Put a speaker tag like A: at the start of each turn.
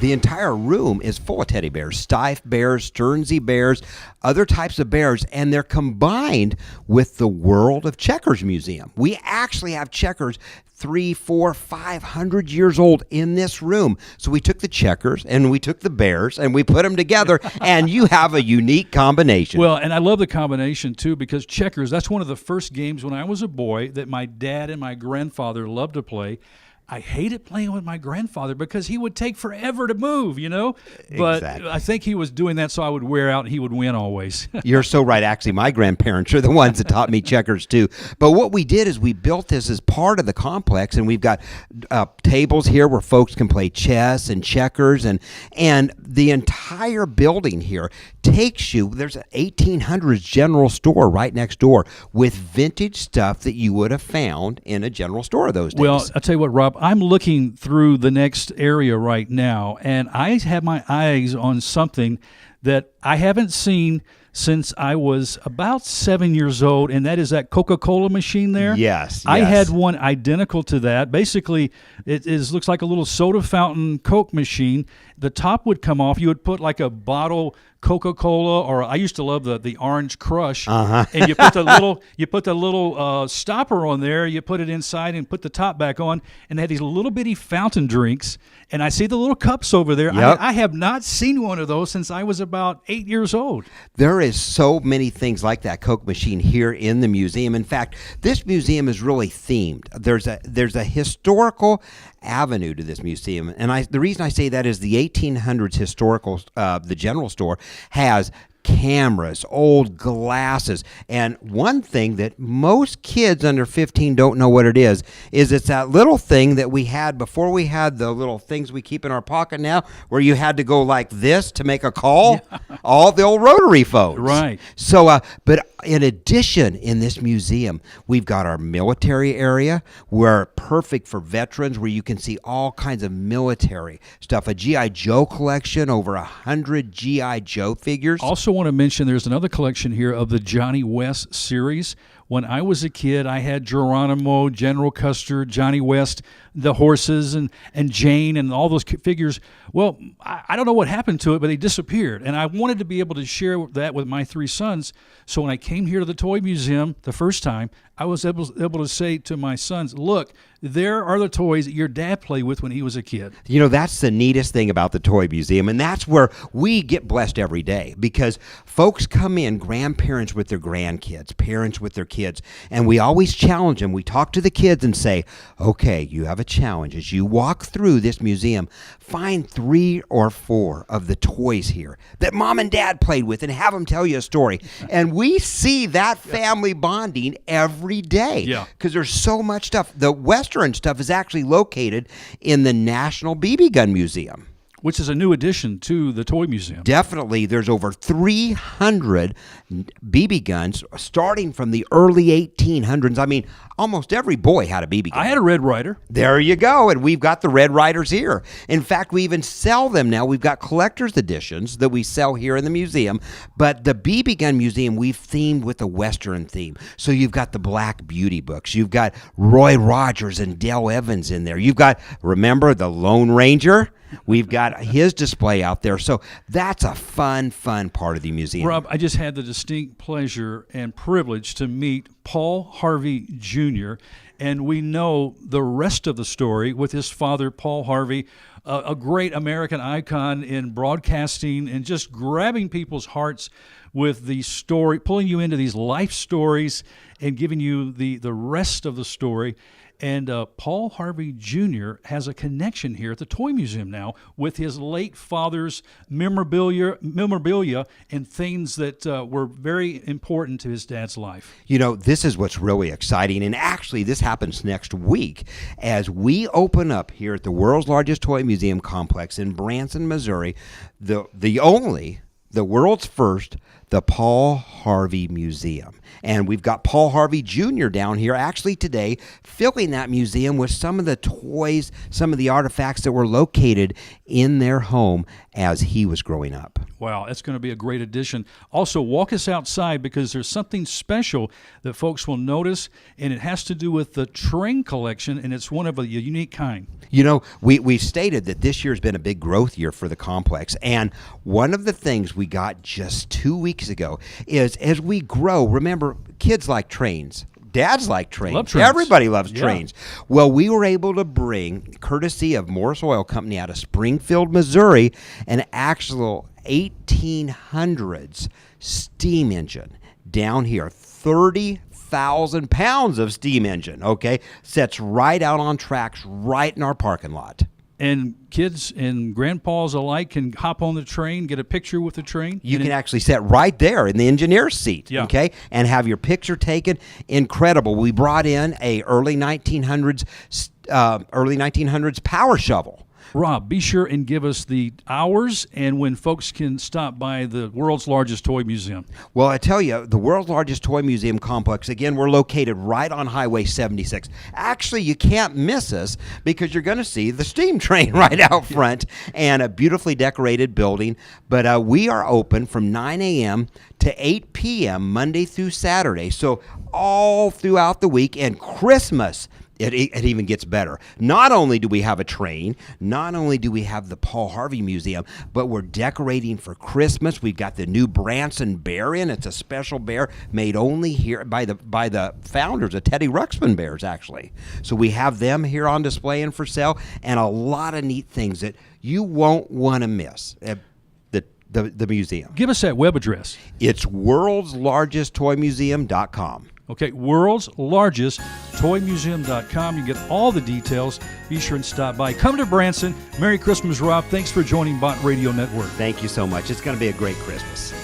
A: the entire room is full of teddy bears, Steiff bears, Stearnsy bears, other types of bears, and they're combined with the World of Checkers Museum. We actually have checkers 300, 400, 500 years old in this room. So we took the checkers and we took the bears and we put them together, and you have a unique combination.
B: Well, and I love the combination, too, because checkers, that's one of the first games when I was a boy that my dad and my grandfather loved to play. I hated playing with my grandfather because he would take forever to move, But
A: Exactly.
B: I think he was doing that so I would wear out and he would win always.
A: You're so right. Actually, my grandparents are the ones that taught me checkers, too. But what we did is we built this as part of the complex, and we've got tables here where folks can play chess and checkers, and the entire building here takes you. There's an 1800s general store right next door with vintage stuff that you would have found in a general store those days.
B: Well, I'll tell you what, Rob, I'm looking through the next area right now, and I have my eyes on something that I haven't seen since I was about 7 years old, and that is that Coca-Cola machine there.
A: Yes.
B: I had one identical to that. Basically, looks like a little soda fountain Coke machine. The top would come off. You would put like a bottle Coca-Cola, or I used to love the Orange Crush, and you put the little stopper on there. You put it inside and put the top back on, and they had these little bitty fountain drinks. And I see the little cups over there.
A: Yep.
B: I have not seen one of those since I was about 8 years old.
A: There is so many things like that Coke machine here in the museum. In fact, this museum is really themed. There's a historical avenue to this museum, and the reason I say that is the 1800s historical, the general store has cameras, old glasses, and one thing that most kids under 15 don't know what it is it's that little thing that we had before we had the little things we keep in our pocket now, where you had to go like this to make a call. Yeah. All the old rotary phones.
B: Right.
A: So, but in addition, in this museum, we've got our military area, where perfect for veterans, where you can see all kinds of military stuff. A G.I. Joe collection, over 100 G.I. Joe figures.
B: Also want to mention there's another collection here of the Johnny West series. When I was a kid, I had Geronimo, General Custer, Johnny West, the horses, and Jane, and all those figures. Well, I don't know what happened to it, but they disappeared. And I wanted to be able to share that with my three sons. So when I came here to the Toy Museum the first time, I was able to say to my sons, look, there are the toys that your dad played with when he was a kid.
A: That's the neatest thing about the Toy Museum, and that's where we get blessed every day, because folks come in, grandparents with their grandkids, parents with their kids, and we always challenge them. We talk to the kids and say, okay, you have a challenge. As you walk through this museum, find 3 or 4 of the toys here that mom and dad played with and have them tell you a story. And we see that family bonding every day, because there's so much stuff. The Western stuff is actually located in the National BB Gun Museum,
B: which is a new addition to the Toy Museum.
A: Definitely. There's over 300 BB guns starting from the early 1800s. I mean, almost every boy had a BB gun.
B: I had a Red Ryder.
A: There you go. And we've got the Red Ryders here. In fact, we even sell them now. We've got collector's editions that we sell here in the museum. But the BB Gun Museum, we've themed with a Western theme. So you've got the Black Beauty books. You've got Roy Rogers and Dale Evans in there. You've got, remember, the Lone Ranger? We've got his display out there. So that's a fun part of the museum.
B: Rob, I just had the distinct pleasure and privilege to meet Paul Harvey Jr., and we know the rest of the story with his father, Paul Harvey, a great American icon in broadcasting and just grabbing people's hearts with the story, pulling you into these life stories and giving you the rest of the story. And Paul Harvey Jr. has a connection here at the Toy Museum now with his late father's memorabilia and things that were very important to his dad's life.
A: This is what's really exciting. And actually, this happens next week as we open up here at the world's largest toy museum complex in Branson, Missouri, the world's first, the Paul Harvey Museum. And we've got Paul Harvey Jr. down here actually today filling that museum with some of the toys, some of the artifacts that were located in their home as he was growing up.
B: Wow, that's going to be a great addition. Also, walk us outside because there's something special that folks will notice, and it has to do with the train collection, and it's one of a unique kind.
A: You know, we stated that this year's been a big growth year for the complex, and one of the things we got just 2 weeks ago is as we grow, remember, kids like trains. Dads like trains.
B: Love trains.
A: Everybody loves
B: Yeah.
A: trains. Well, we were able to bring, courtesy of Morris Oil Company out of Springfield, Missouri, an actual 1800s steam engine down here. 30,000 pounds of steam engine, okay? Sets right out on tracks right in our parking lot.
B: And kids and grandpas alike can hop on the train, get a picture with the train.
A: You can actually sit right there in the engineer's seat,
B: Yeah.
A: okay, and have your picture taken. Incredible. We brought in a early 1900s power shovel.
B: Rob, be sure and give us the hours and when folks can stop by the world's largest toy museum.
A: Well, I tell you, the world's largest toy museum complex, again, we're located right on Highway 76. Actually, you can't miss us because you're going to see the steam train right out front and a beautifully decorated building. But we are open from 9 a.m. to 8 p.m. Monday through Saturday. So all throughout the week, and Christmas, it even gets better. Not only do we have a train, not only do we have the Paul Harvey Museum, but we're decorating for Christmas. We've got the new Branson bear in. It's a special bear made only here by the founders of Teddy Ruxpin Bears, actually. So we have them here on display and for sale, and a lot of neat things that you won't want to miss at the museum.
B: Give us that web address.
A: It's worldslargesttoymuseum.com.
B: Okay, world's largest toymuseum.com. You can get all the details. Be sure and stop by. Come to Branson. Merry Christmas, Rob. Thanks for joining Bot Radio Network.
A: Thank you so much. It's going to be a great Christmas.